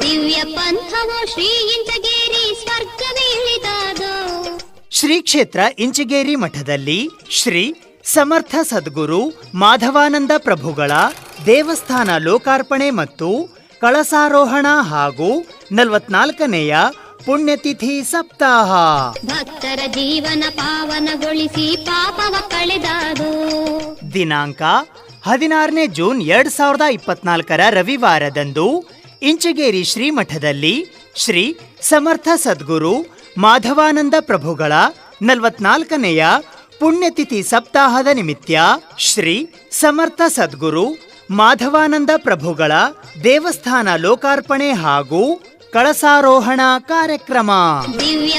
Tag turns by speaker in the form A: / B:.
A: ದಿವ್ಯ ಪಂಥವೋ ಶ್ರೀ ಇಂಚಗೇರಿ ಸ್ವರ್ಗವಿಳಿದಾದೋ.
B: ಶ್ರೀ ಕ್ಷೇತ್ರ ಇಂಚಗೇರಿ ಮಠದಲ್ಲಿ ಶ್ರೀ ಸಮರ್ಥ ಸದ್ಗುರು ಮಾಧವಾನಂದ ಪ್ರಭುಗಳ ದೇವಸ್ಥಾನ ಲೋಕಾರ್ಪಣೆ ಮತ್ತು ಕಳಸಾರೋಹಣ ಹಾಗೂ 44ನೇಯ ಪುಣ್ಯತಿಥಿ ಸಪ್ತಾಹ.
A: ಭಕ್ತರ ಜೀವನ ಪಾವನಗೊಳಿಸಿ ಪಾಪವ ಕಳೆದಾದು.
B: ದಿನಾಂಕ 16ನೇ ಜೂನ್ 2024 ರವಿವಾರದಂದು ಇಂಚಗೇರಿ ಶ್ರೀಮಠದಲ್ಲಿ ಶ್ರೀ ಸಮರ್ಥ ಸದ್ಗುರು ಮಾಧವಾನಂದ ಪ್ರಭುಗಳ 44ನೇಯ ಪುಣ್ಯತಿಥಿ ಸಪ್ತಾಹದ ನಿಮಿತ್ತ ಶ್ರೀ ಸಮರ್ಥ ಸದ್ಗುರು ಮಾಧವಾನಂದ ಪ್ರಭುಗಳ ದೇವಸ್ಥಾನ ಲೋಕಾರ್ಪಣೆ ಹಾಗೂ ಕಳಸಾರೋಹಣ ಕಾರ್ಯಕ್ರಮ.
A: ದಿವ್ಯ